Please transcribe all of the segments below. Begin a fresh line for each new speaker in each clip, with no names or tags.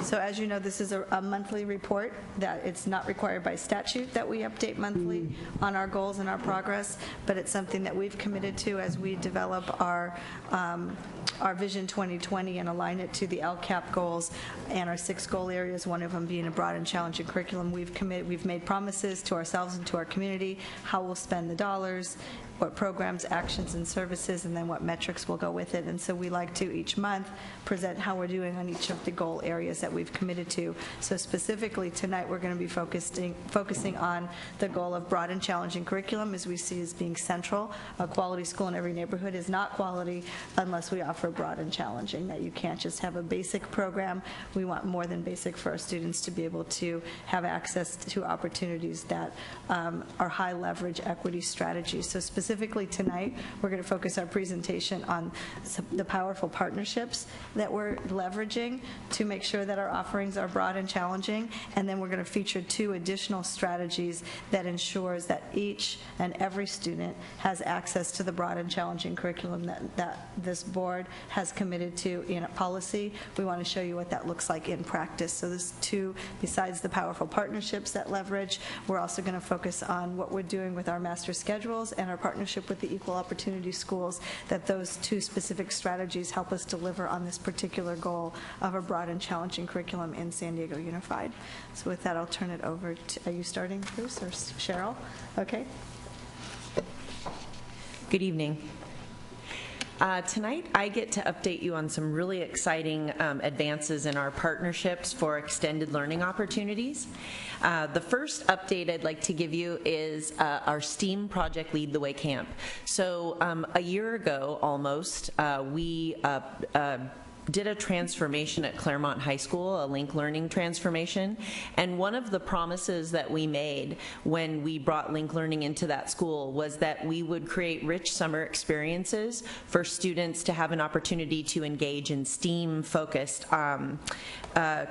So as you know, this is a monthly report that it's not required by statute that we update monthly on our goals and our progress, but it's something that we've committed to as we develop our Vision 2020 and align it to the LCAP goals and our 6 goal areas, one of them being a broad and challenging curriculum. We've made promises to ourselves and to our community how we'll spend the dollars, what programs, actions, and services, and then what metrics will go with it. And so we like to each month present how we're doing on each of the goal areas that we've committed to. So specifically tonight we're going to be focusing on the goal of broad and challenging curriculum, as we see as being central. A quality school in every neighborhood is not quality unless we offer broad and challenging, that you can't just have a basic program. We want more than basic for our students to be able to have access to opportunities that are high leverage equity strategies. So specifically tonight, we're going to focus our presentation on the powerful partnerships that we're leveraging to make sure that our offerings are broad and challenging, and then we're going to feature 2 additional strategies that ensures that each and every student has access to the broad and challenging curriculum that this board has committed to in a policy. We want to show you what that looks like in practice. So there's 2, besides the powerful partnerships that leverage, we're also going to focus on what we're doing with our master schedules and our partnership with the equal opportunity schools, that those 2 specific strategies help us deliver on this particular goal of a broad and challenging curriculum in San Diego Unified. So with that, I'll turn it over to, are you starting, Bruce, or Cheryl? Okay.
Good evening. Tonight I get to update you on some really exciting advances in our partnerships for extended learning opportunities. The first update I'd like to give you is our STEAM Project Lead the Way Camp. So a year ago almost, we did a transformation at Claremont High School, a Link Learning transformation, and one of the promises that we made when we brought Link Learning into that school was that we would create rich summer experiences for students to have an opportunity to engage in STEAM-focused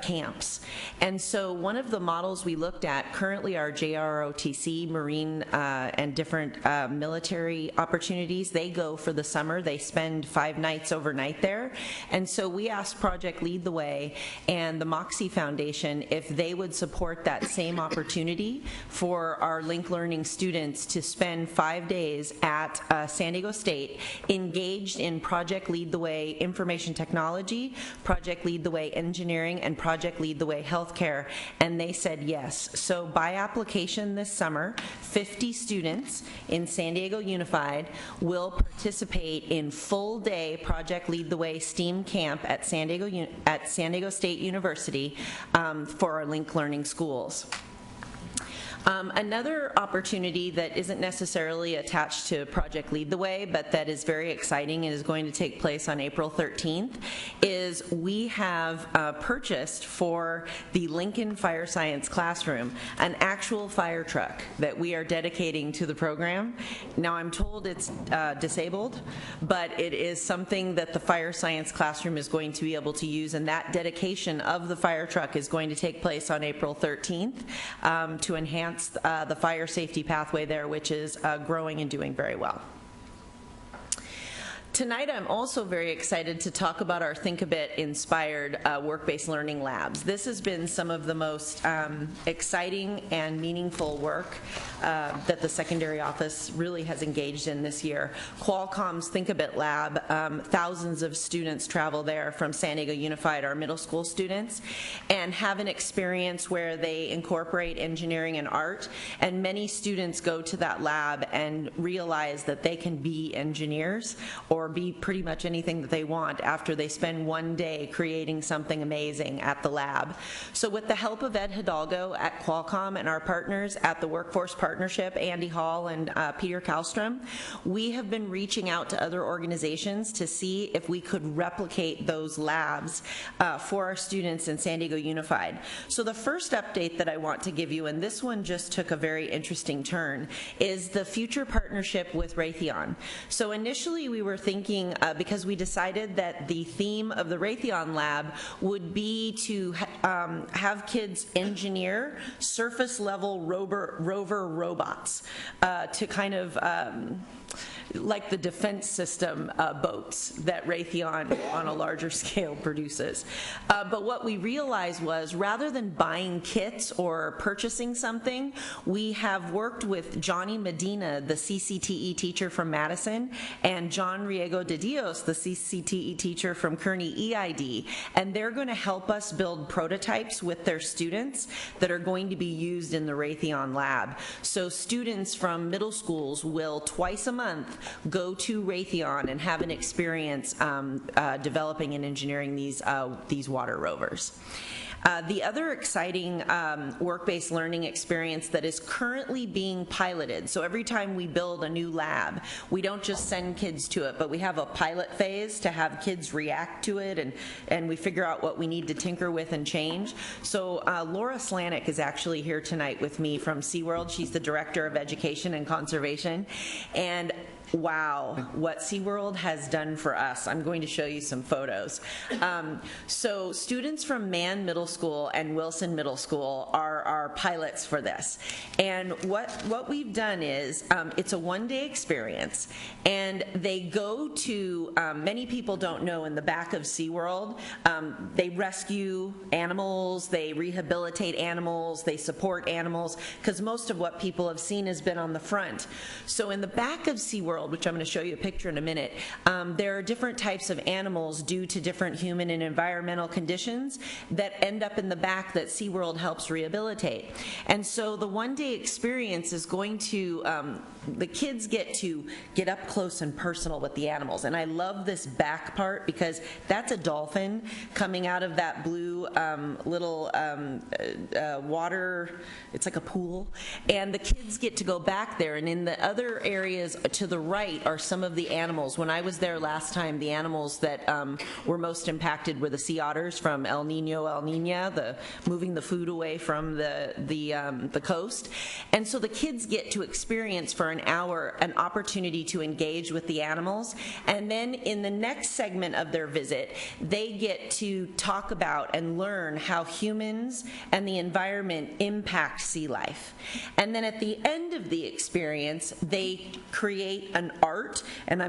camps. And so one of the models we looked at currently are JROTC, Marine and different military opportunities. They go for the summer. They spend 5 nights overnight there. And so we asked Project Lead the Way and the Moxie Foundation if they would support that same opportunity for our Link Learning students to spend 5 days at San Diego State engaged in Project Lead the Way Information Technology, Project Lead the Way Engineering, and Project Lead the Way Healthcare, and they said yes. So by application this summer, 50 students in San Diego Unified will participate in full-day Project Lead the Way STEAM camp at San Diego State University for our Link Learning schools. Another opportunity that isn't necessarily attached to Project Lead the Way, but that is very exciting and is going to take place on April 13th, is we have purchased for the Lincoln Fire Science Classroom an actual fire truck that we are dedicating to the program. Now I'm told it's disabled, but it is something that the Fire Science Classroom is going to be able to use, and that dedication of the fire truck is going to take place on April 13th to enhance the fire safety pathway there, which is growing and doing very well. Tonight I'm also very excited to talk about our Think a Bit inspired work-based learning labs. This has been some of the most exciting and meaningful work that the secondary office really has engaged in this year. Qualcomm's Think a Bit lab, thousands of students travel there from San Diego Unified, our middle school students, and have an experience where they incorporate engineering and art, and many students go to that lab and realize that they can be engineers or be pretty much anything that they want after they spend 1 day creating something amazing at the lab. So with the help of Ed Hidalgo at Qualcomm and our partners at the Workforce Partnership, Andy Hall and Peter Kallstrom, we have been reaching out to other organizations to see if we could replicate those labs for our students in San Diego Unified. So the first update that I want to give you, and this one just took a very interesting turn, is the future partnership with Raytheon. So initially we were thinking thinking, because we decided that the theme of the Raytheon Lab would be to have kids engineer surface-level rover robots to kind of like the defense system boats that Raytheon on a larger scale produces. But what we realized was, rather than buying kits or purchasing something, we have worked with Johnny Medina, the CCTE teacher from Madison, and John Riego de Dios, the CCTE teacher from Kearney EID, and they're going to help us build prototypes with their students that are going to be used in the Raytheon Lab. So students from middle schools will twice a month go to Raytheon and have an experience developing and engineering these water rovers. The other exciting work-based learning experience that is currently being piloted, so every time we build a new lab, we don't just send kids to it, but we have a pilot phase to have kids react to it, and we figure out what we need to tinker with and change. So Laura Slanik is actually here tonight with me from SeaWorld. She's the Director of Education and Conservation, and wow, what SeaWorld has done for us. I'm going to show you some photos. So students from Mann Middle School and Wilson Middle School are our pilots for this. And what we've done is, it's a one-day experience, and they go to, many people don't know, in the back of SeaWorld, they rescue animals, they rehabilitate animals, they support animals, because most of what people have seen has been on the front. So in the back of SeaWorld, which I'm going to show you a picture in a minute, there are different types of animals due to different human and environmental conditions that end up in the back that SeaWorld helps rehabilitate. And so the one-day experience is going to, the kids get up close and personal with the animals. And I love this back part because that's a dolphin coming out of that blue little water, it's like a pool. And the kids get to go back there, and in the other areas to the right are some of the animals. When I was there last time, the animals that were most impacted were the sea otters from El Nino, El Nina, moving the food away from the coast. And so the kids get to experience for an hour an opportunity to engage with the animals. And then in the next segment of their visit, they get to talk about and learn how humans and the environment impact sea life. And then at the end of the experience, they create an art, and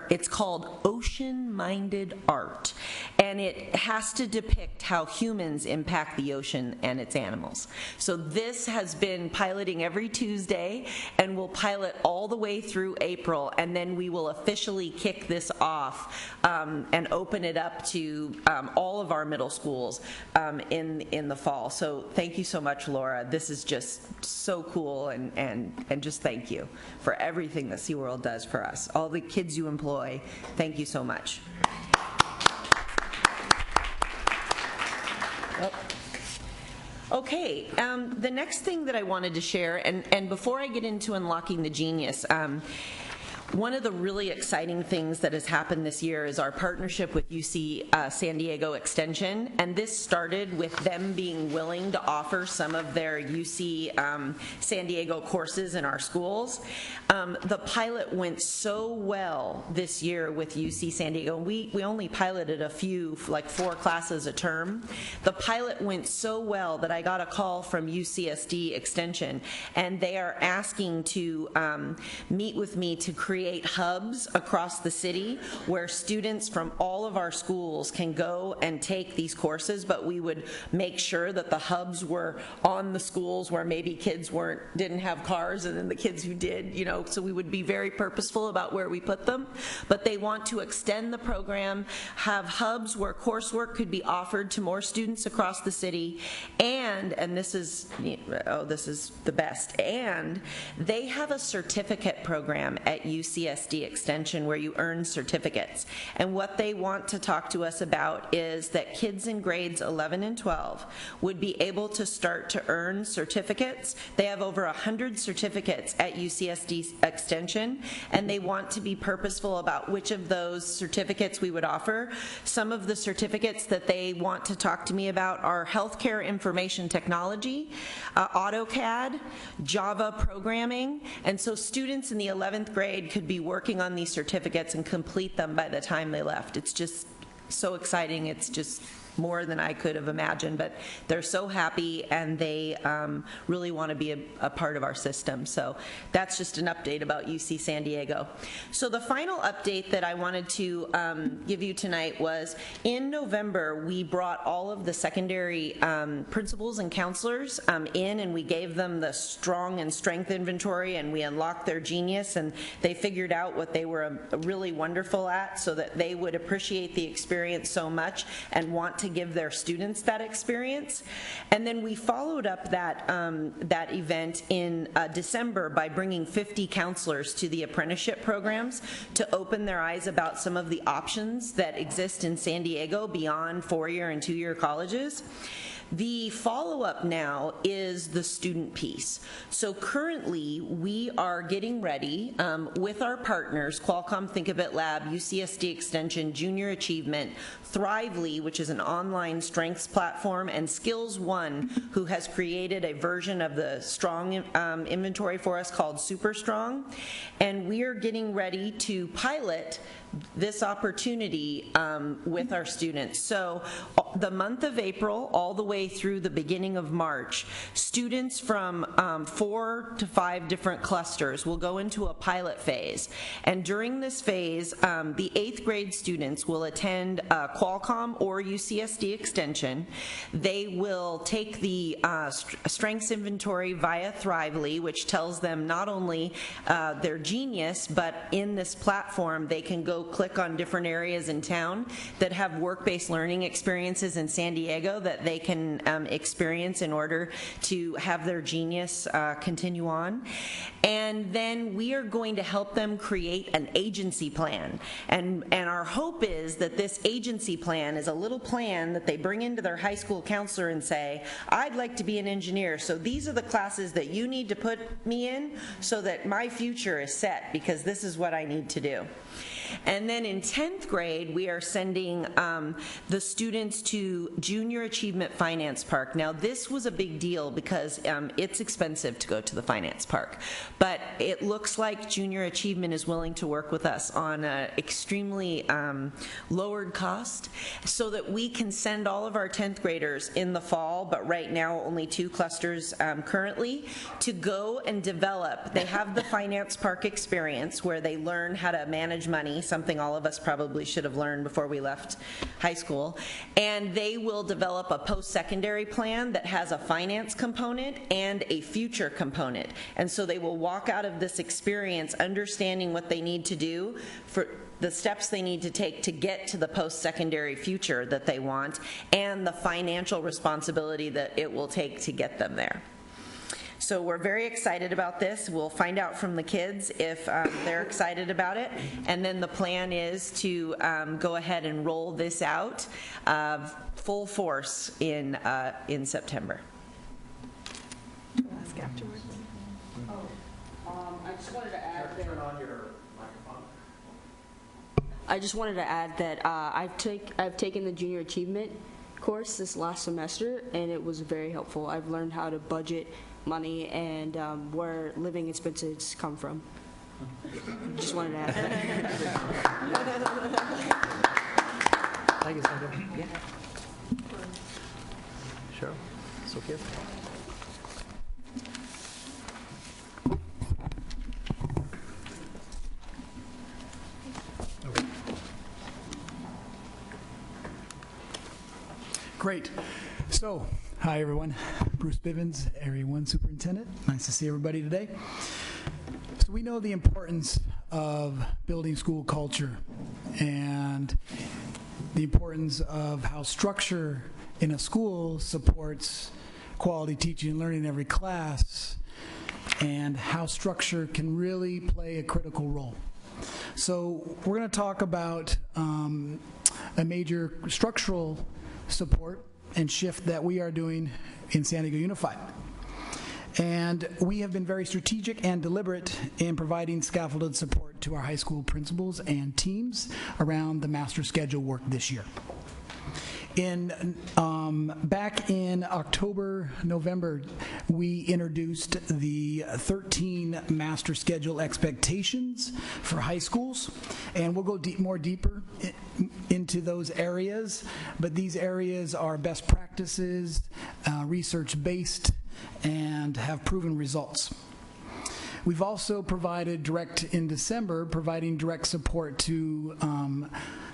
it's called Ocean-Minded Art. And it has to depict how humans impact the ocean and its animals. So this has been piloting every Tuesday, and we'll pilot all the way through April, and then we will officially kick this off and open it up to all of our middle schools in the fall. So thank you so much, Laura. This is just so cool, and just thank you for everything that SeaWorld does for us. All the kids you employ, thank you so much. Okay, the next thing that I wanted to share, and before I get into unlocking the genius, one of the really exciting things that has happened this year is our partnership with UC San Diego Extension, and this started with them being willing to offer some of their UC San Diego courses in our schools. The pilot went so well this year with UC San Diego. We only piloted a few, like 4 classes a term. The pilot went so well that I got a call from UCSD Extension, and they are asking to meet with me to create hubs across the city where students from all of our schools can go and take these courses, but we would make sure that the hubs were on the schools where maybe kids didn't have cars, and then the kids who did, so we would be very purposeful about where we put them. But they want to extend the program, have hubs where coursework could be offered to more students across the city, and this is the best, and they have a certificate program at UCSD Extension where you earn certificates. And what they want to talk to us about is that kids in grades 11 and 12 would be able to start to earn certificates. They have over 100 certificates at UCSD Extension, and they want to be purposeful about which of those certificates we would offer. Some of the certificates that they want to talk to me about are healthcare information technology, AutoCAD, Java programming, and so students in the 11th grade could be working on these certificates and complete them by the time they left. It's just so exciting. It's just more than I could have imagined, but they're so happy and they really want to be a part of our system. So that's just an update about UC San Diego. So the final update that I wanted to give you tonight was in November, we brought all of the secondary principals and counselors in, and we gave them the strong and strength inventory, and we unlocked their genius, and they figured out what they were really wonderful at so that they would appreciate the experience so much and want to give their students that experience. And then we followed up that event in December by bringing 50 counselors to the apprenticeship programs to open their eyes about some of the options that exist in San Diego beyond 4-year and 2-year colleges. The follow-up now is the student piece. So currently, we are getting ready with our partners, Qualcomm Think of It Lab, UCSD Extension, Junior Achievement, Thrively, which is an online strengths platform, and Skills One, who has created a version of the strong inventory for us called Super Strong. And we are getting ready to pilot this opportunity with our students. So the month of April all the way through the beginning of March, students from 4 to 5 different clusters will go into a pilot phase. And during this phase, the 8th grade students will attend Qualcomm or UCSD Extension. They will take the strengths inventory via Thrively, which tells them not only their genius, but in this platform they can go click on different areas in town that have work-based learning experiences in San Diego that they can experience in order to have their genius continue on. And then we are going to help them create an agency plan. And our hope is that this agency plan is a little plan that they bring into their high school counselor and say, I'd like to be an engineer, so these are the classes that you need to put me in so that my future is set, because this is what I need to do. And then in 10th grade, we are sending the students to Junior Achievement Finance Park. Now, this was a big deal because it's expensive to go to the finance park. But it looks like Junior Achievement is willing to work with us on an extremely lowered cost so that we can send all of our 10th graders in the fall, but right now only 2 clusters currently, to go and develop. They have the finance park experience where they learn how to manage money, something all of us probably should have learned before we left high school. And they will develop a post-secondary plan that has a finance component and a future component. And so they will walk out of this experience understanding what they need to do for the steps they need to take to get to the post-secondary future that they want and the financial responsibility that it will take to get them there. So we're very excited about this. We'll find out from the kids if they're excited about it. And then the plan is to go ahead and roll this out full force in September.
Ask afterwards.
I just wanted to add that.
Turn on your microphone.
I just wanted to add that I've taken the Junior Achievement course this last semester, and it was very helpful. I've learned how to budget money and where living expenses come from. Just wanted to add that.
Thank you, Sandra. Yeah. Sure. Sophia. Okay.
Great. So, hi everyone. Bruce Bivens, Area 1 Superintendent. Nice to see everybody today. So we know the importance of building school culture and the importance of how structure in a school supports quality teaching and learning in every class, and how structure can really play a critical role. So we're going to talk about a major structural support and shift that we are doing in San Diego Unified. And we have been very strategic and deliberate in providing scaffolded support to our high school principals and teams around the master schedule work this year. Back in October, November, we introduced the 13 master schedule expectations for high schools, and we'll go more deeper into those areas, but these areas are best practices, research-based, and have proven results. We've also provided providing direct support to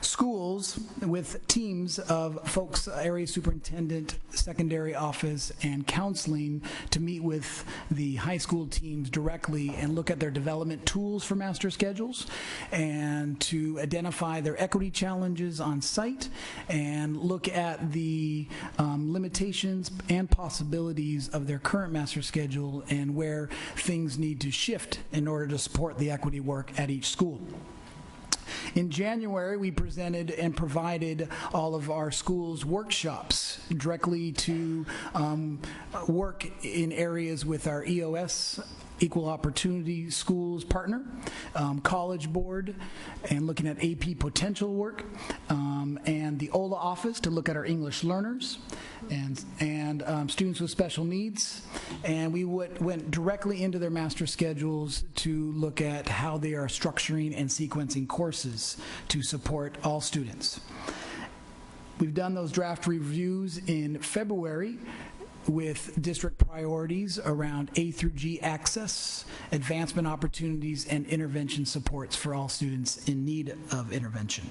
schools with teams of folks, area superintendent, secondary office, and counseling to meet with the high school teams directly and look at their development tools for master schedules and to identify their equity challenges on site and look at the limitations and possibilities of their current master schedule and where things need to shift in order to support the equity work at each school. In January, we presented and provided all of our schools workshops directly to work in areas with our EOS, Equal Opportunity Schools partner, College Board, and looking at AP potential work, and the OLA office to look at our English learners and students with special needs. And we went directly into their master schedules to look at how they are structuring and sequencing courses to support all students. We've done those draft reviews in February with district priorities around A through G access, advancement opportunities, and intervention supports for all students in need of intervention.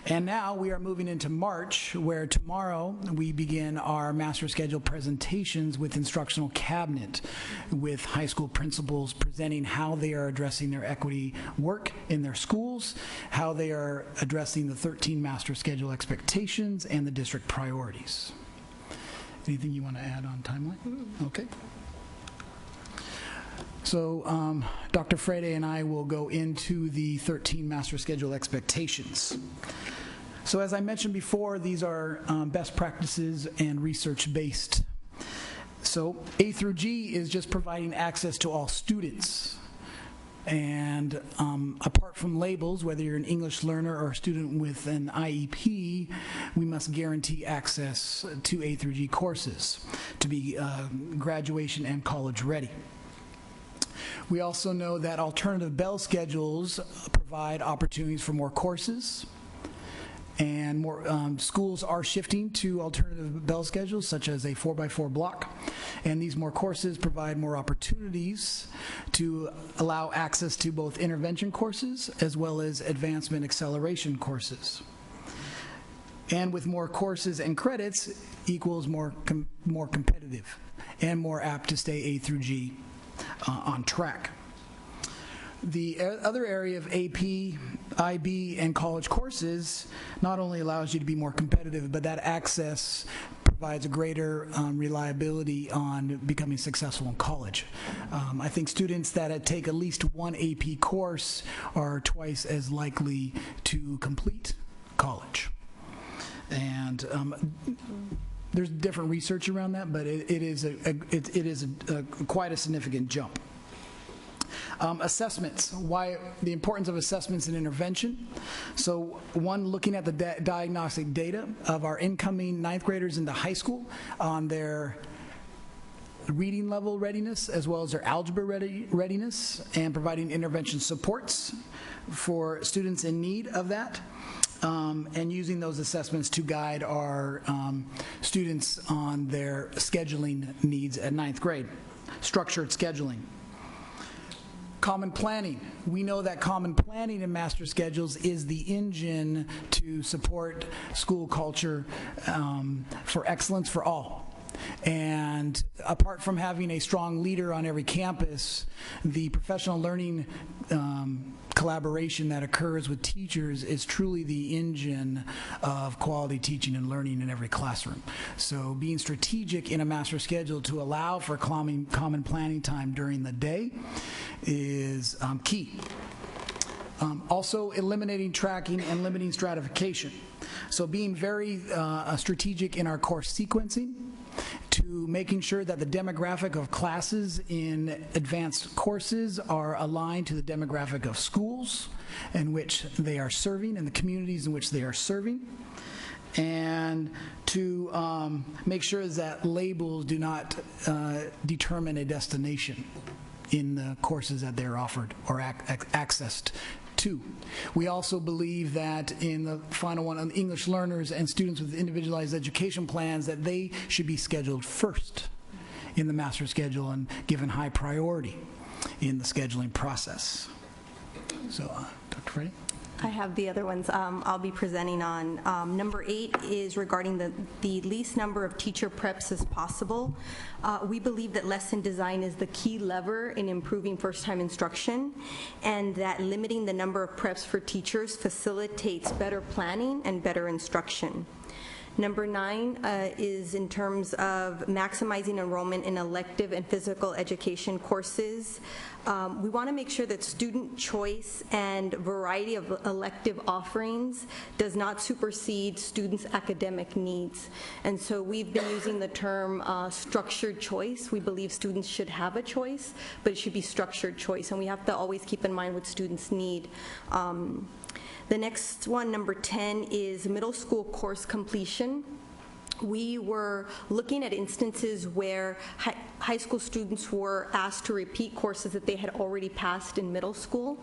And now we are moving into March, where tomorrow we begin our master schedule presentations with instructional cabinet, with high school principals presenting how they are addressing their equity work in their schools, how they are addressing the 13 master schedule expectations, and the district priorities. Anything you want to add on timeline? Okay. So Dr. Frede and I will go into the 13 master schedule expectations. So as I mentioned before, these are best practices and research-based. So A through G is just providing access to all students. And apart from labels, whether you're an English learner or a student with an IEP, we must guarantee access to A through G courses to be graduation and college ready. We also know that alternative bell schedules provide opportunities for more courses, and more schools are shifting to alternative bell schedules such as a 4x4 block, and these more courses provide more opportunities to allow access to both intervention courses as well as advancement acceleration courses. And with more courses and credits equals more competitive and more apt to stay A through G on track. The other area of AP, IB, and college courses not only allows you to be more competitive, but that access provides a greater reliability on becoming successful in college. I think students that take at least one AP course are twice as likely to complete college. And there's different research around that, but it is quite a significant jump. Assessments, why the importance of assessments in intervention. So one, looking at the diagnostic data of our incoming ninth graders into high school on their reading level readiness as well as their algebra readiness, and providing intervention supports for students in need of that. And using those assessments to guide our students on their scheduling needs at ninth grade. Structured scheduling. Common planning. We know that common planning in master schedules is the engine to support school culture for excellence for all. And apart from having a strong leader on every campus, the professional learning collaboration that occurs with teachers is truly the engine of quality teaching and learning in every classroom. So being strategic in a master schedule to allow for common planning time during the day is key. Also eliminating tracking and limiting stratification. So being very strategic in our course sequencing, to making sure that the demographic of classes in advanced courses are aligned to the demographic of schools in which they are serving and the communities in which they are serving. And and to make sure that labels do not determine a destination in the courses that they're offered or accessed to. We also believe that in the final one on English learners and students with individualized education plans, that they should be scheduled first in the master schedule and given high priority in the scheduling process. So, Dr. Freddie?
I have the other ones I'll be presenting on. Number 8 is regarding the least number of teacher preps as possible. We believe that lesson design is the key lever in improving first-time instruction, and that limiting the number of preps for teachers facilitates better planning and better instruction. Number 9 is in terms of maximizing enrollment in elective and physical education courses. We want to make sure that student choice and variety of elective offerings does not supersede students' academic needs. And so we've been using the term structured choice. We believe students should have a choice, but it should be structured choice, and we have to always keep in mind what students need. The next one, number 10, is middle school course completion. We were looking at instances where high school students were asked to repeat courses that they had already passed in middle school.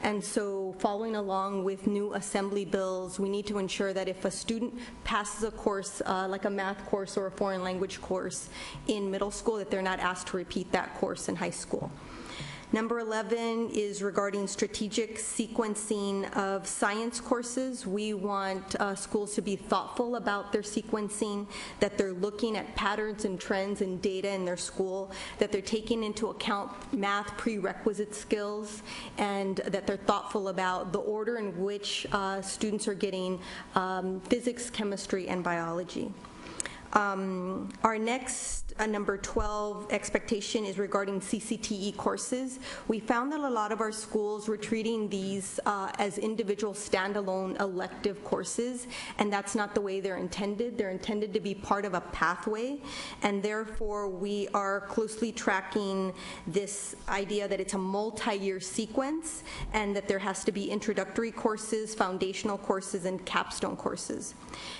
And so following along with new assembly bills, we need to ensure that if a student passes a course, like a math course or a foreign language course in middle school, that they're not asked to repeat that course in high school. Number 11 is regarding strategic sequencing of science courses. We want schools to be thoughtful about their sequencing, that they're looking at patterns and trends and data in their school, that they're taking into account math prerequisite skills, and that they're thoughtful about the order in which students are getting physics, chemistry, and biology. Our next, number 12, expectation is regarding CCTE courses. We found that a lot of our schools were treating these as individual standalone elective courses, and that's not the way they're intended. They're intended to be part of a pathway, and therefore we are closely tracking this idea that it's a multi-year sequence, and that there has to be introductory courses, foundational courses, and capstone courses.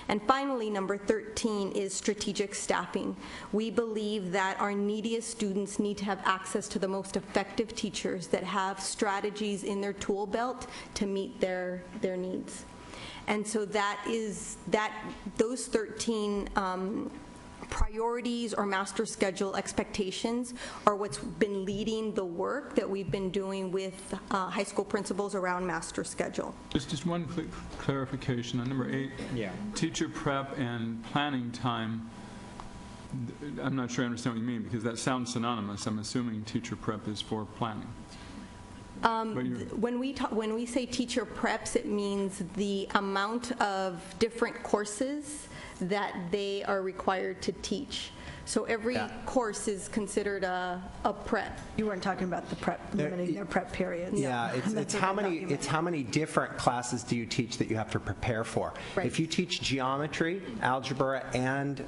And finally, number 13 is strategic staffing. We believe that our neediest students need to have access to the most effective teachers that have strategies in their tool belt to meet their needs. And so those 13 priorities or master schedule expectations are what's been leading the work that we've been doing with high school principals around master schedule.
Just one quick clarification on number 8.
Yeah.
Teacher prep and planning time. I'm not sure I understand what you mean, because that sounds synonymous. I'm assuming teacher prep is for planning.
When we say teacher preps, it means the amount of different courses that they are required to teach. So every course is considered a prep.
You weren't talking about the prep, limiting their prep periods.
Yeah, it's how many different classes do you teach that you have to prepare for.
Right.
If you teach geometry, algebra, and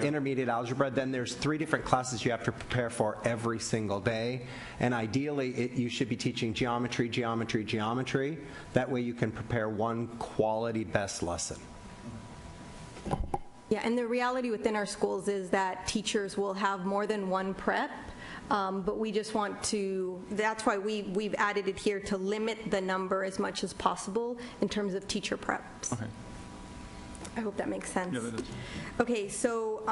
intermediate algebra, then there's 3 different classes you have to prepare for every single day. And ideally, you should be teaching geometry, geometry, geometry. That way you can prepare one quality best lesson.
Yeah, and the reality within our schools is that teachers will have more than one prep, but we just want to, that's why we've added it here to limit the number as much as possible in terms of teacher preps.
Okay.
I hope that makes sense.
Yeah, that does.
Okay, so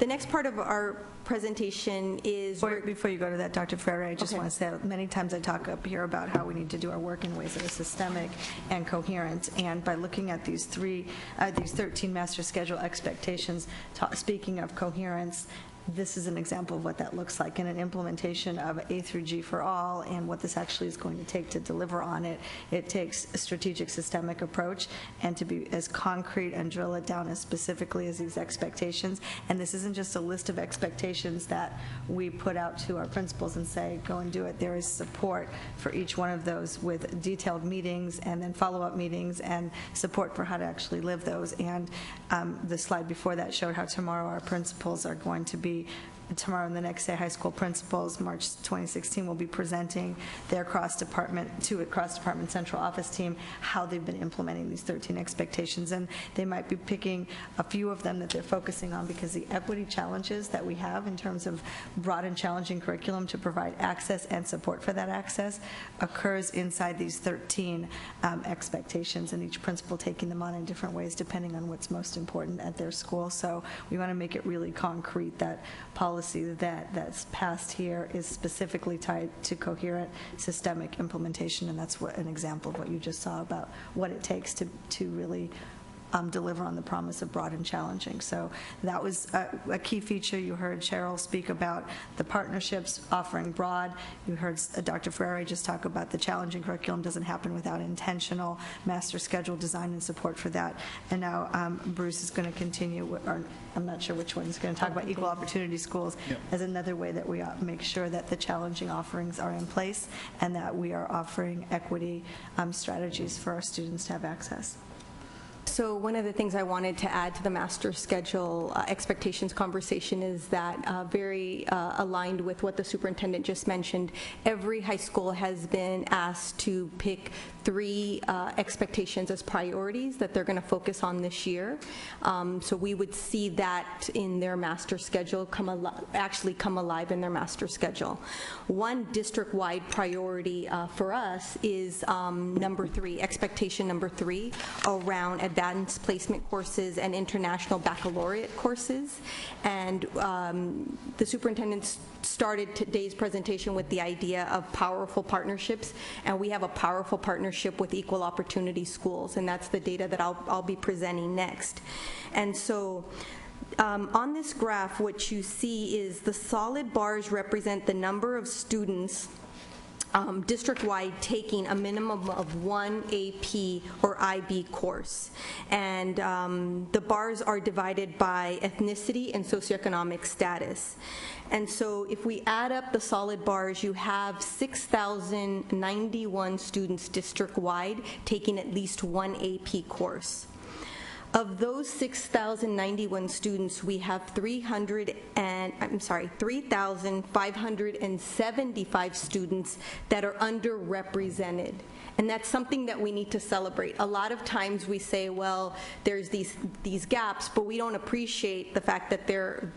the next part of our presentation is...
Before you go to that, Dr. Ferrer, I just want to say that many times I talk up here about how we need to do our work in ways that are systemic and coherent, and by looking at these 13 master schedule expectations, speaking of coherence, this is an example of what that looks like in an implementation of A through G for all, and what this actually is going to take to deliver on it. It takes a strategic, systemic approach, and to be as concrete and drill it down as specifically as these expectations. And this isn't just a list of expectations that we put out to our principals and say, go and do it. There is support for each one of those with detailed meetings and then follow-up meetings and support for how to actually live those. And the slide before that showed how tomorrow our principals are going to be tomorrow and the next day, high school principals, March 2016, will be presenting their cross-department to a cross-department central office team how they've been implementing these 13 expectations. And they might be picking a few of them that they're focusing on, because the equity challenges that we have in terms of broad and challenging curriculum to provide access and support for that access occurs inside these 13 expectations, and each principal taking them on in different ways depending on what's most important at their school. So we want to make it really concrete that policy that's passed here is specifically tied to coherent systemic implementation, and that's what an example of what you just saw about what it takes to really deliver on the promise of broad and challenging. So that was a key feature. You heard Cheryl speak about the partnerships offering broad. You heard Dr. Ferrari just talk about the challenging curriculum doesn't happen without intentional master schedule design and support for that. And now Bruce is going to continue, or I'm not sure which one is going to talk about equal opportunity schools as another way that we make sure that the challenging offerings are in place and that we are offering equity strategies for our students to have access.
So one of the things I wanted to add to the master schedule expectations conversation is that very aligned with what the superintendent just mentioned, every high school has been asked to pick 3 expectations as priorities that they're going to focus on this year. So we would see that in their master schedule actually come alive in their master schedule. One district-wide priority for us is number 3, expectation number 3, around advanced placement courses and international baccalaureate courses. And the superintendent started today's presentation with the idea of powerful partnerships, and we have a powerful partnership with equal opportunity schools, and that's the data that I'll be presenting next. And so on this graph, what you see is the solid bars represent the number of students district-wide taking a minimum of 1 AP or IB course. And the bars are divided by ethnicity and socioeconomic status. And so if we add up the solid bars, you have 6,091 students district-wide taking at least 1 AP course. Of those 6,091 students, we have 3,575 students that are underrepresented. And that's something that we need to celebrate. A lot of times we say, well, there's these gaps, but we don't appreciate the fact that there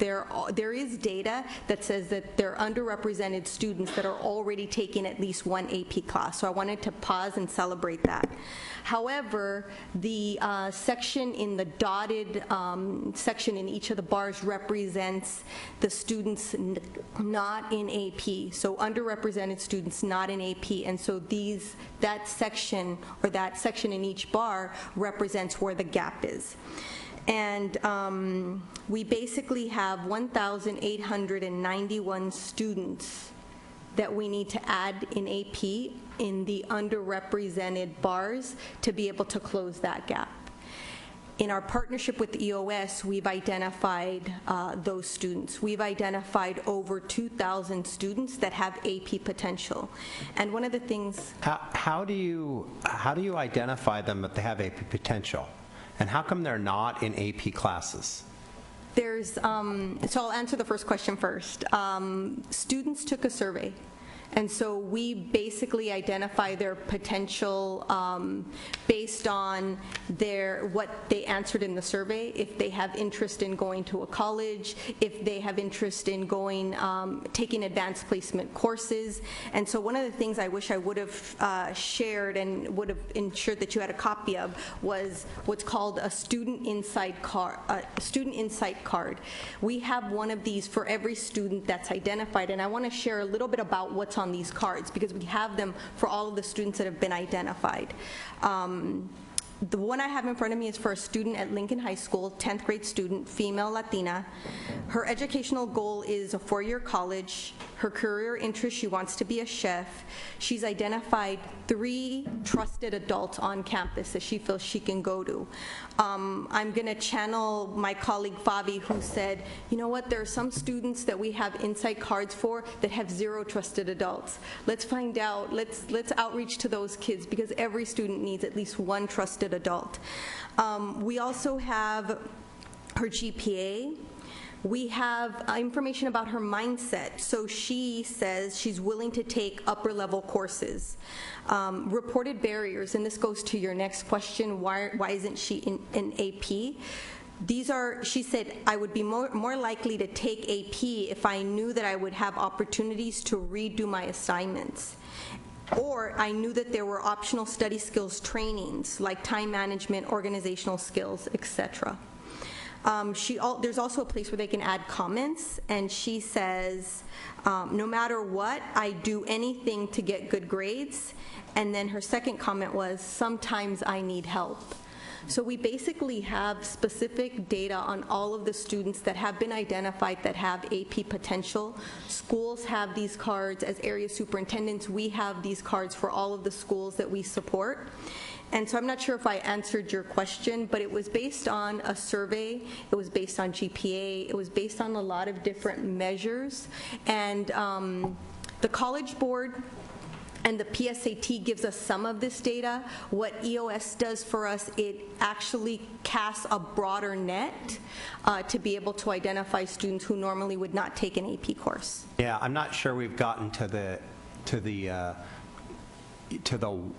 is data that says that there are underrepresented students that are already taking at least 1 AP class. So I wanted to pause and celebrate that. However, the section in the dotted section in each of the bars represents the students not in AP, so underrepresented students not in AP, and so that section in each bar represents where the gap is. And we basically have 1,891 students that we need to add in AP in the underrepresented bars to be able to close that gap. In our partnership with EOS, we've identified those students. We've identified over 2,000 students that have AP potential. And one of the things...
How do you identify them that they have AP potential? And how come they're not in AP classes?
So I'll answer the first question first. Students took a survey. And so we basically identify their potential based on what they answered in the survey, if they have interest in going to a college, if they have interest in taking advanced placement courses. And so one of the things I wish I would have shared and would have ensured that you had a copy of was what's called a student insight card. We have one of these for every student that's identified, and I want to share a little bit about what's on these cards because we have them for all of the students that have been identified. The one I have in front of me is for a student at Lincoln High School, 10th grade student, female Latina. Her educational goal is a 4-year college. Her career interest, she wants to be a chef. She's identified 3 trusted adults on campus that she feels she can go to. I'm going to channel my colleague Fabi, who said, you know what, there are some students that we have insight cards for that have 0 trusted adults. Let's find out, let's outreach to those kids because every student needs at least 1 trusted adult. We also have her GPA. We have information about her mindset. So she says she's willing to take upper-level courses. Reported barriers, and this goes to your next question, why isn't she in AP? These are, she said, I would be more likely to take AP if I knew that I would have opportunities to redo my assignments. Or I knew that there were optional study skills trainings like time management, organizational skills, etc. There's also a place where they can add comments, and she says, no matter what, I do anything to get good grades. And then her second comment was, sometimes I need help. So we basically have specific data on all of the students that have been identified that have AP potential. Schools have these cards. As area superintendents, we have these cards for all of the schools that we support. And so I'm not sure if I answered your question, but it was based on a survey, it was based on GPA, it was based on a lot of different measures. And the College Board and the PSAT gives us some of this data. What EOS does for us, it actually casts a broader net to be able to identify students who normally would not take an AP course.
Yeah, I'm not sure we've gotten to the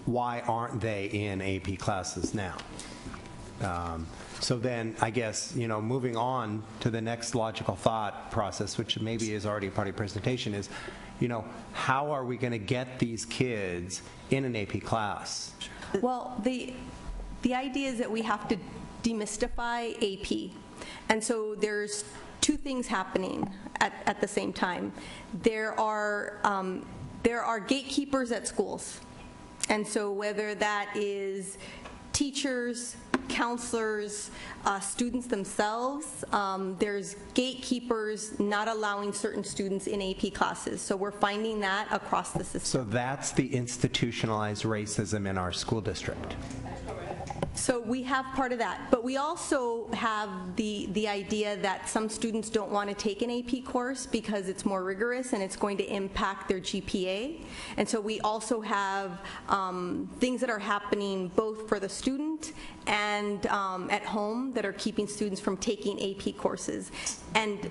why aren't they in AP classes now. So then I guess, moving on to the next logical thought process, which maybe is already a part of your presentation, is, how are we going to get these kids in an AP class?
Well, the idea is that we have to demystify AP. And so there's two things happening at the same time. There are gatekeepers at schools. And so whether that is teachers, counselors, students themselves, there's gatekeepers not allowing certain students in AP classes. So we're finding that across the system.
So that's the institutionalized racism in our school district.
So we have part of that, but we also have the idea that some students don't want to take an AP course because it's more rigorous and it's going to impact their GPA. And so we also have things that are happening both for the student and at home that are keeping students from taking AP courses. And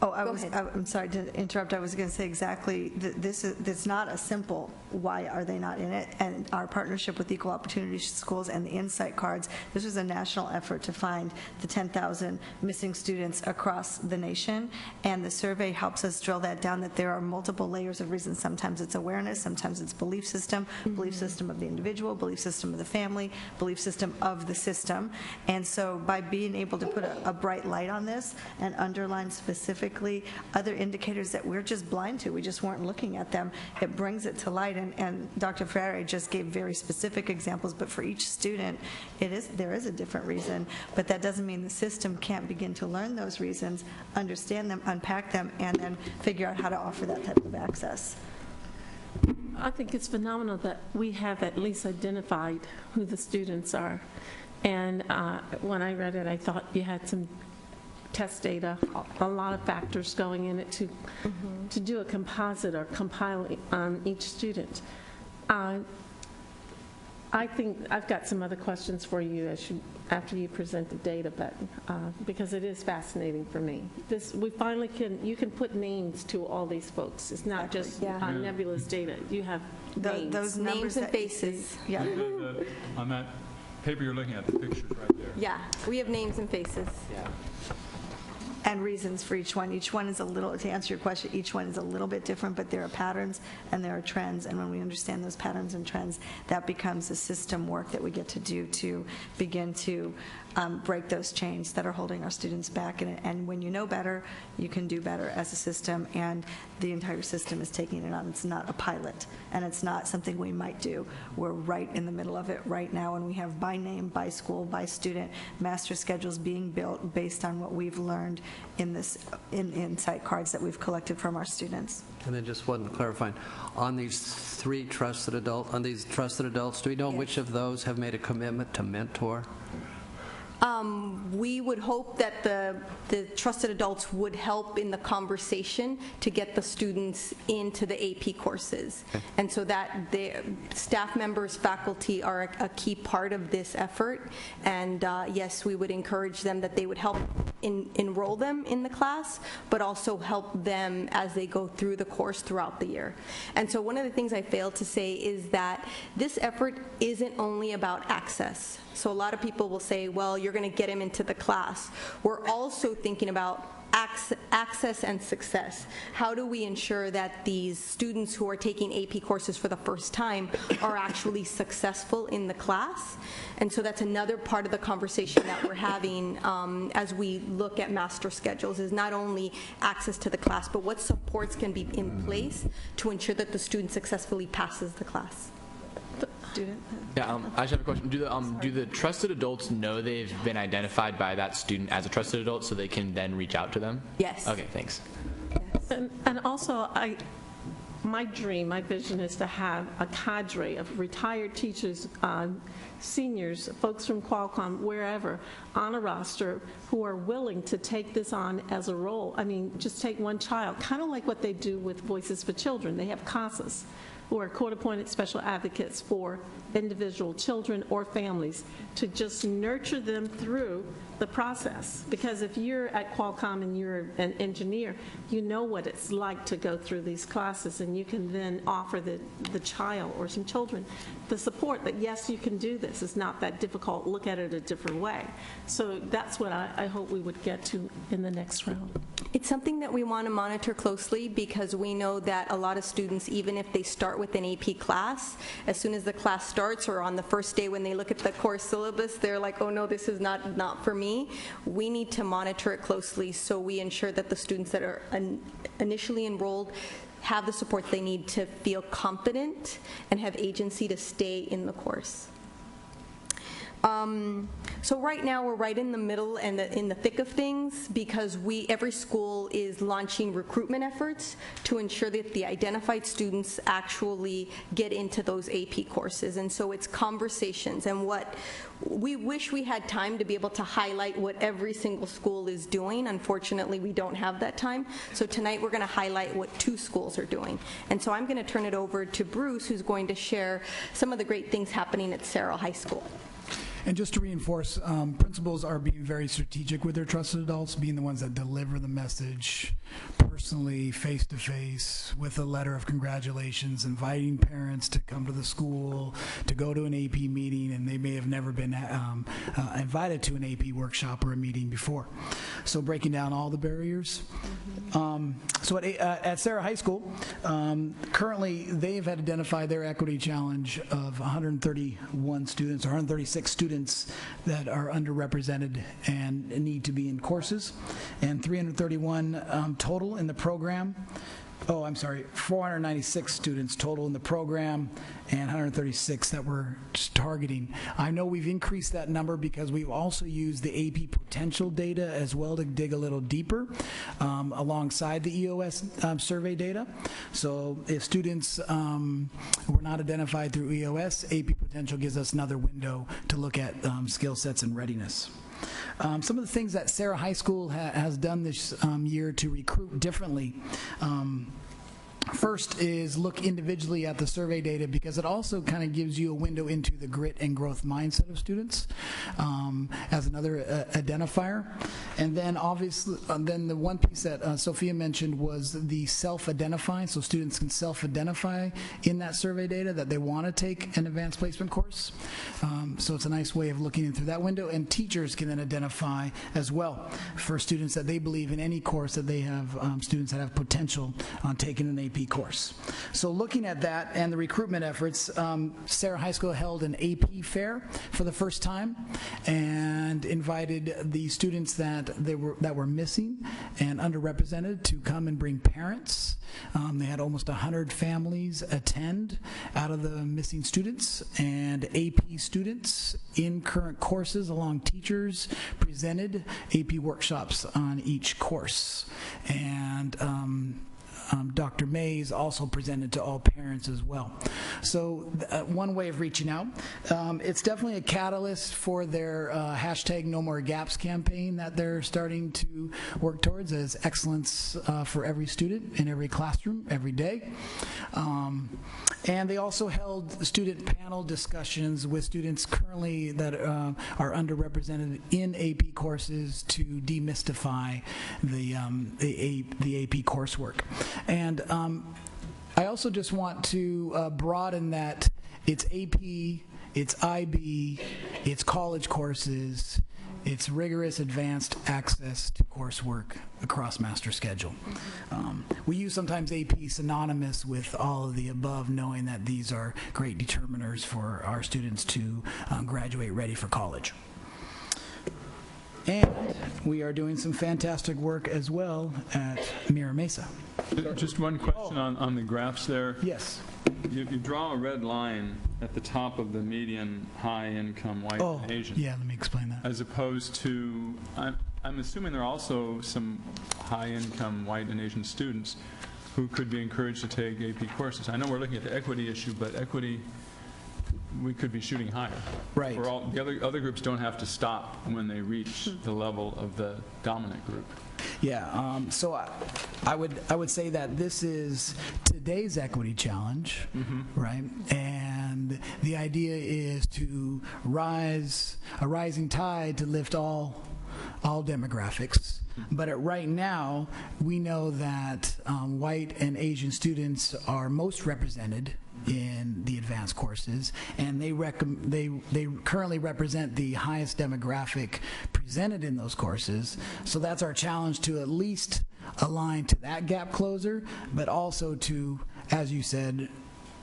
I'm sorry to interrupt. I was going to say exactly, it's not a simple why are they not in it, and our partnership with Equal Opportunity Schools and the Insight cards, this was a national effort to find the 10,000 missing students across the nation, and the survey helps us drill that down, that there are multiple layers of reasons. Sometimes it's awareness, sometimes it's belief system of the individual, belief system of the family, belief system of the system. And so by being able to put a bright light on this and underline specifically other indicators that we're just blind to, we just weren't looking at them, it brings it to light. And Dr. Freire just gave very specific examples, but for each student, there is a different reason, but that doesn't mean the system can't begin to learn those reasons, understand them, unpack them, and then figure out how to offer that type of access.
I think it's phenomenal that we have at least identified who the students are. And when I read it, I thought you had some test data, a lot of factors going in it to do a composite or compiling on each student. I think I've got some other questions for you after you present the data, but because it is fascinating for me. We finally you can put names to all these folks. It's not just nebulous data. You have names.
Those
names and faces.
Yeah.
On that paper you're looking at, the pictures right there.
Yeah, we have names and faces.
Yeah.
And reasons for each one. Each one is a little, to answer your question, each one is a little bit different, but there are patterns and there are trends. And when we understand those patterns and trends, that becomes a system work that we get to do to begin to break those chains that are holding our students back. And when you know better, you can do better as a system, and the entire system is taking it on. It's not a pilot, and it's not something we might do. We're right in the middle of it right now, and we have by name, by school, by student, master schedules being built based on what we've learned in insight cards that we've collected from our students.
And then just one clarifying, on these trusted adults, do we know which of those have made a commitment to mentor?
We would hope that the trusted adults would help in the conversation to get the students into the AP courses. Okay. And so that the staff members, faculty are a key part of this effort. And yes, we would encourage them that they would help enroll them in the class, but also help them as they go through the course throughout the year. And so one of the things I failed to say is that this effort isn't only about access. So a lot of people will say, well, you're going to get him into the class. We're also thinking about access and success. How do we ensure that these students who are taking AP courses for the first time are actually successful in the class? And so that's another part of the conversation that we're having as we look at master schedules, is not only access to the class, but what supports can be in place to ensure that the student successfully passes the class. Student?
Yeah, I just have a question. Do the trusted adults know they've been identified by that student as a trusted adult so they can then reach out to them?
Yes.
Okay, thanks.
Yes.
And also, my dream, my vision is to have a cadre of retired teachers, seniors, folks from Qualcomm, wherever, on a roster who are willing to take this on as a role. I mean, just take one child, kind of like what they do with Voices for Children. They have CASAs, who are court-appointed special advocates for individual children or families, to just nurture them through the process. Because if you're at Qualcomm and you're an engineer, you know what it's like to go through these classes, and you can then offer the child or some children the support that, yes, you can do this. It's not that difficult. Look at it a different way. So that's what I hope we would get to in the next round.
It's something that we want to monitor closely, because we know that a lot of students, even if they start with an AP class, as soon as the class starts or on the first day when they look at the course syllabus, they're like, oh no, this is not for me. We need to monitor it closely so we ensure that the students that are initially enrolled have the support they need to feel confident and have agency to stay in the course. So right now we're right in the middle and in the thick of things, because every school is launching recruitment efforts to ensure that the identified students actually get into those AP courses. And so it's conversations, and what we wish we had time to be able to highlight what every single school is doing. Unfortunately, we don't have that time. So tonight we're going to highlight what 2 schools are doing. And so I'm going to turn it over to Bruce, who's going to share some of the great things happening at Cerro High School.
And just to reinforce, principals are being very strategic with their trusted adults, being the ones that deliver the message personally, face-to-face, with a letter of congratulations, inviting parents to come to the school, to go to an AP meeting, and they may have never been invited to an AP workshop or a meeting before. So breaking down all the barriers. So at Cerro High School, currently they've identified their equity challenge of 131 students, or 136 students that are underrepresented and need to be in courses, and 331 total in the program. 496 students total in the program, and 136 that we're targeting. I know we've increased that number because we've also used the AP potential data as well to dig a little deeper alongside the EOS survey data. So if students were not identified through EOS, AP potential gives us another window to look at skill sets and readiness. Some of the things that Cerro High School has done this year to recruit differently. First is look individually at the survey data, because it also kind of gives you a window into the grit and growth mindset of students as another identifier. And then obviously, then the one piece that Sophia mentioned was the self-identify. So students can self-identify in that survey data that they want to take an advanced placement course. So it's a nice way of looking in through that window. And teachers can then identify as well for students that they believe in any course that they have students that have potential on taking an AP course. So looking at that and the recruitment efforts, Cerro High School held an AP fair for the first time and invited the students that were missing and underrepresented to come and bring parents. They had almost 100 families attend out of the missing students, and AP students in current courses along teachers presented AP workshops on each course. And Dr. Mays also presented to all parents as well. So one way of reaching out. It's definitely a catalyst for their hashtag No More Gaps campaign that they're starting to work towards as excellence for every student in every classroom every day. And they also held student panel discussions with students currently that are underrepresented in AP courses to demystify the AP coursework. And I also just want to broaden that it's AP, it's IB, it's college courses, it's rigorous advanced access to coursework across master schedule. We use sometimes AP synonymous with all of the above, knowing that these are great determiners for our students to graduate ready for college. And we are doing some fantastic work as well at Mira Mesa.
Just one question on the graphs there.
Yes.
You draw a red line at the top of the median high-income white and Asian.
Yeah, let me explain that.
As opposed to, I'm assuming there are also some high-income white and Asian students who could be encouraged to take AP courses. I know we're looking at the equity issue, but equity, we could be shooting higher.
Right.
For all, the other groups don't have to stop when they reach the level of the dominant group.
Yeah, so I would say that this is today's equity challenge, right? And the idea is to rise a rising tide to lift all demographics. But right now, we know that white and Asian students are most represented in the advanced courses, and they currently represent the highest demographic presented in those courses. So that's our challenge, to at least align to that gap closer, but also to, as you said,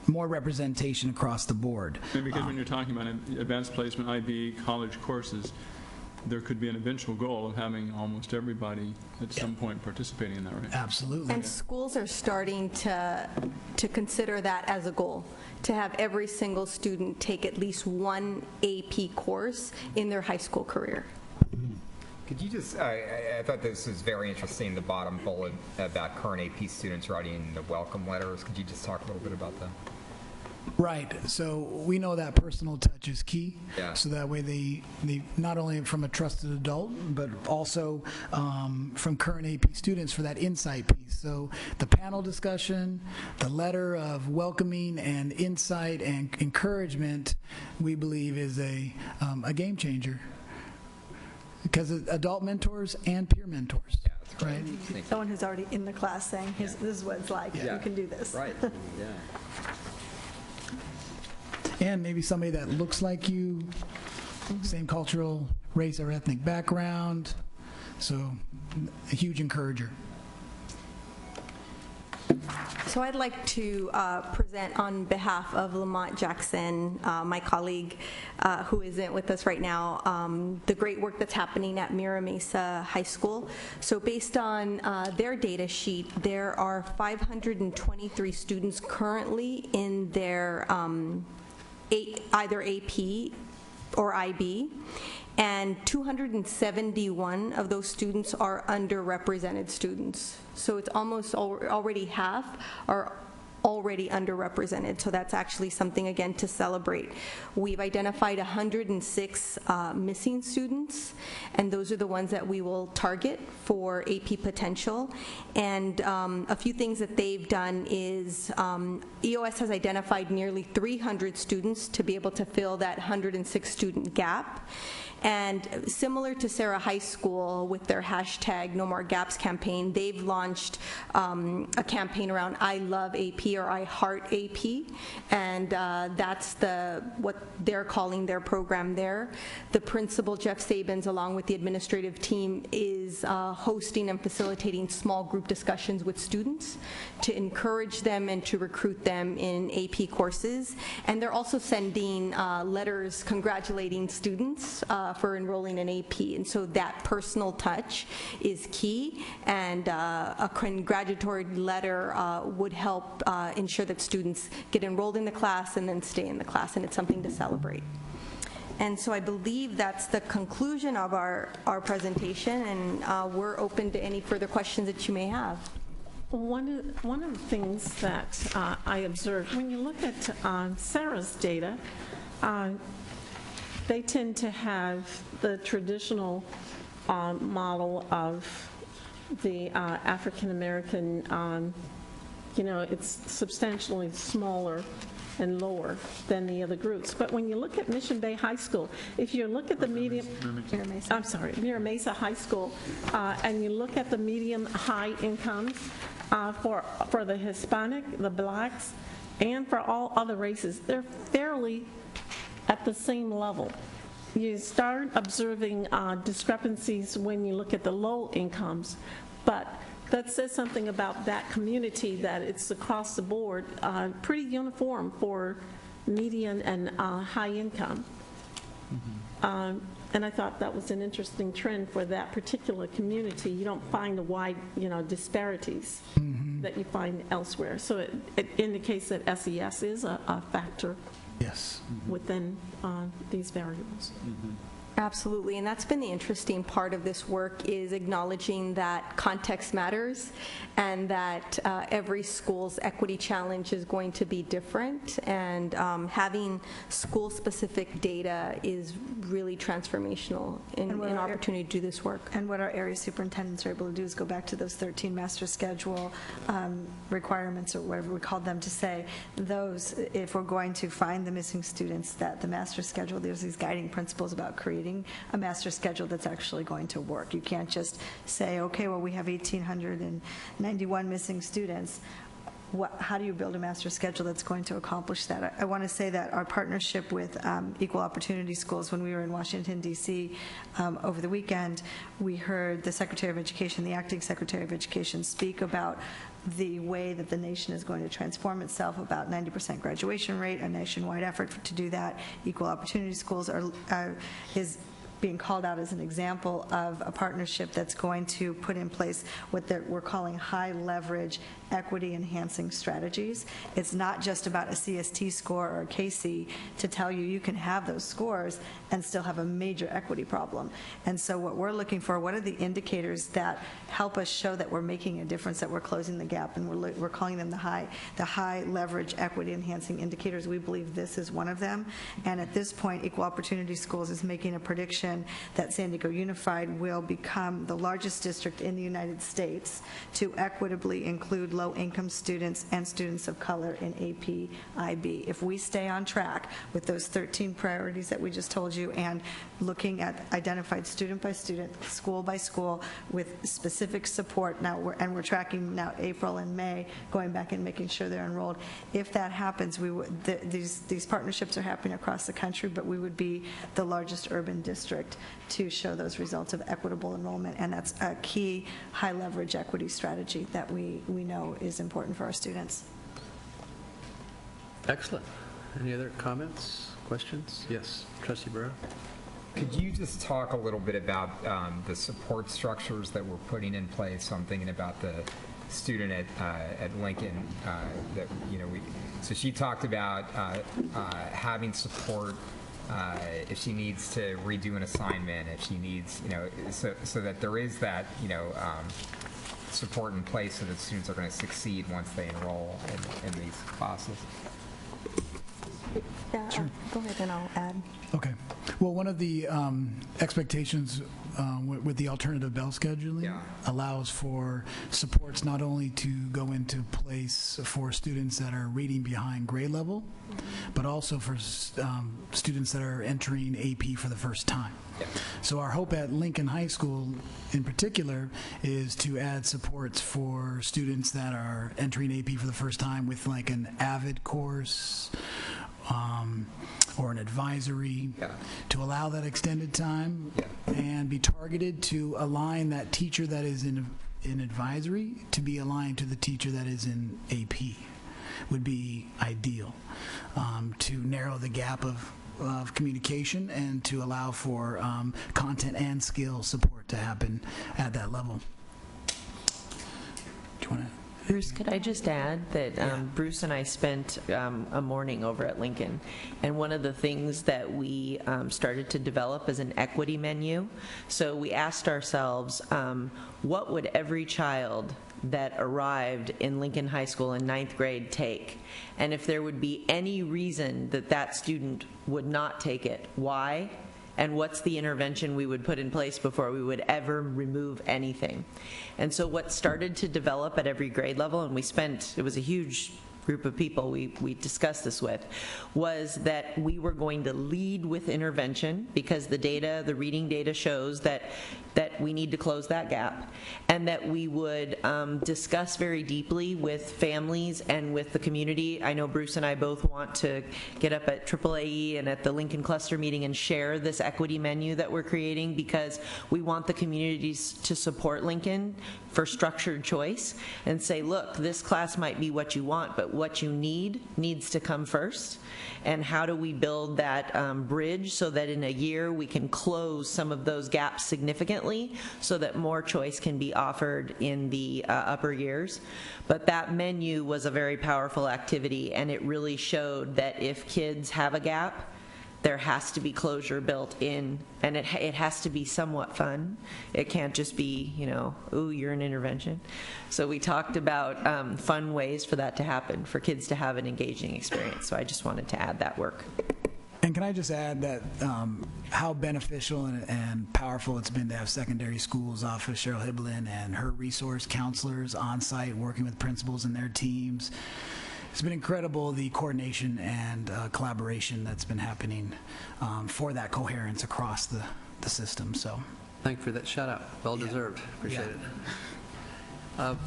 more representation across the board.
And because when you're talking about advanced placement, IB, college courses, there could be an eventual goal of having almost everybody at some point participating in that, right?
Absolutely.
And schools are starting to consider that as a goal, to have every single student take at least one AP course in their high school career.
Could you just, I thought this was very interesting, the bottom bullet about current AP students writing the welcome letters. Could you just talk a little bit about that?
Right. So we know that personal touch is key.
Yeah.
So that way they not only from a trusted adult, but also from current AP students for that insight piece. So the panel discussion, the letter of welcoming and insight and encouragement, we believe is a game changer. Because adult mentors and peer mentors, right?
Someone who's already in the class saying, this is what it's like, you can do this.
Right, yeah.
And maybe somebody that looks like you, same cultural, race, or ethnic background. So, a huge encourager.
So I'd like to present on behalf of Lamont Jackson, my colleague who isn't with us right now, the great work that's happening at Mira Mesa High School. So based on their data sheet, there are 523 students currently in their either AP or IB, and 271 of those students are underrepresented students. So it's almost already half are already underrepresented. So that's actually something, again, to celebrate. We've identified 106 missing students, and those are the ones that we will target for AP potential. And a few things that they've done is EOS has identified nearly 300 students to be able to fill that 106 student gap. And similar to Sarah High School with their hashtag No More Gaps campaign, they've launched a campaign around I Love AP or I Heart AP, and that's what they're calling their program there. The principal, Jeff Sabins, along with the administrative team, is hosting and facilitating small group discussions with students to encourage them and to recruit them in AP courses. And they're also sending letters congratulating students for enrolling in AP, and so that personal touch is key, and a congratulatory letter would help ensure that students get enrolled in the class and then stay in the class, and it's something to celebrate. And so I believe that's the conclusion of our presentation, and we're open to any further questions that you may have.
One of the things that I observed, when you look at Sarah's data, they tend to have the traditional model of the African American, it's substantially smaller and lower than the other groups. But when you look at Mission Bay High School, if you look at the medium, Mira Mesa High School, and you look at the medium high incomes for the Hispanic, the blacks, and for all other races, they're fairly at the same level. You start observing discrepancies when you look at the low incomes, but that says something about that community, that it's across the board pretty uniform for median and high income. And I thought that was an interesting trend for that particular community. You don't find the wide, disparities that you find elsewhere. So it indicates that SES is a factor within these variables.
Absolutely, and that's been the interesting part of this work, is acknowledging that context matters and that every school's equity challenge is going to be different, and having school-specific data is really transformational in an opportunity to do this work.
And what our area superintendents are able to do is go back to those 13 master schedule requirements, or whatever we called them, to say those, if we're going to find the missing students, that the master schedule, there's these guiding principles about creating a master schedule that's actually going to work. You can't just say, okay, well, we have 1,891 missing students. How do you build a master schedule that's going to accomplish that? I want to say that our partnership with Equal Opportunity Schools, when we were in Washington, D.C. Over the weekend, we heard the Secretary of Education, the acting Secretary of Education, speak about the way that the nation is going to transform itself, about 90% graduation rate, a nationwide effort to do that. Equal Opportunity Schools is being called out as an example of a partnership that's going to put in place what we're calling high leverage equity enhancing strategies. It's not just about a CST score or a KC to tell you you can have those scores and still have a major equity problem. And so what we're looking for, what are the indicators that help us show that we're making a difference, that we're closing the gap, and we're calling them the high leverage equity enhancing indicators. We believe this is one of them. And at this point, Equal Opportunity Schools is making a prediction that San Diego Unified will become the largest district in the United States to equitably include low-income students and students of color in AP IB. If we stay on track with those 13 priorities that we just told you, and looking at identified student by student, school by school, with specific support now, we're tracking now April and May, going back and making sure they're enrolled. If that happens, these partnerships are happening across the country, but we would be the largest urban district to show those results of equitable enrollment, and that's a key high leverage equity strategy that we know is important for our students.
Excellent. Any other comments, questions? Yes, Trustee Burrow.
Could you just talk a little bit about the support structures that we're putting in place? So I'm thinking about the student at Lincoln that so she talked about having support if she needs to redo an assignment, if she needs, so that there is that, support in place so that students are going to succeed once they enroll in these classes.
Yeah, sure. Go ahead and I'll add.
Okay. Well, one of the expectations with the alternative bell scheduling allows for supports not only to go into place for students that are reading behind grade level, but also for students that are entering AP for the first time. So our hope at Lincoln High School in particular is to add supports for students that are entering AP for the first time with like an AVID course, or an advisory, to allow that extended time and be targeted to align that teacher that is in advisory to be aligned to the teacher that is in AP would be ideal, to narrow the gap of communication and to allow for content and skill support to happen at that level. Do you want to?
Bruce, could I just add that Bruce and I spent a morning over at Lincoln, and one of the things that we started to develop is an equity menu. So we asked ourselves, what would every child that arrived in Lincoln High School in 9th grade take, and if there would be any reason that that student would not take it, why, and what's the intervention we would put in place before we would ever remove anything. And so what started to develop at every grade level, and it was a huge group of people we discussed this with, was that we were going to lead with intervention because the reading data shows that we need to close that gap, and that we would discuss very deeply with families and with the community. I know Bruce and I both want to get up at AAAE and at the Lincoln Cluster meeting and share this equity menu that we're creating, because we want the communities to support Lincoln for structured choice and say, look, this class might be what you want, but what you needs to come first. And how do we build that bridge so that in a year we can close some of those gaps significantly so that more choice can be offered in the upper years. But that menu was a very powerful activity, and it really showed that if kids have a gap, there has to be closure built in, and it has to be somewhat fun. It can't just be, ooh, you're an intervention. So we talked about fun ways for that to happen, for kids to have an engaging experience. So I just wanted to add that work.
And can I just add that how beneficial and powerful it's been to have secondary schools office Cheryl Hiblin and her resource counselors on site working with principals and their teams. It's been incredible, the coordination and collaboration that's been happening for that coherence across the system. So,
thank you for that shout out. Well deserved. Appreciate it.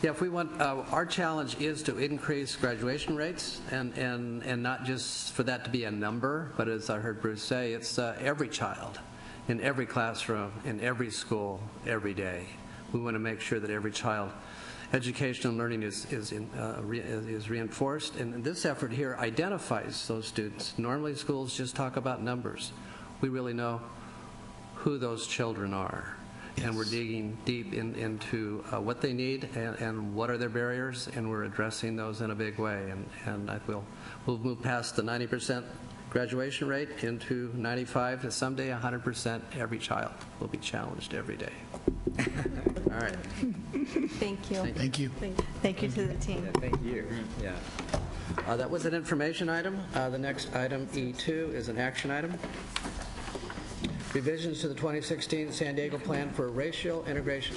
If we want, our challenge is to increase graduation rates, and not just for that to be a number, but as I heard Bruce say, it's every child in every classroom, in every school, every day. We want to make sure that every child education and learning is reinforced, and this effort here identifies those students. Normally schools just talk about numbers. We really know who those children are, and we're digging deep into what they need and what are their barriers, and we're addressing those in a big way. And we'll move past the 90% graduation rate into 95, and someday 100%. Every child will be challenged every day. All right.
Thank you.
Thank you.
Thank you to the team.
Yeah, thank you. Yeah.
That was an information item. The next item, E2, is an action item. Revisions to the 2016 San Diego Plan for Racial Integration.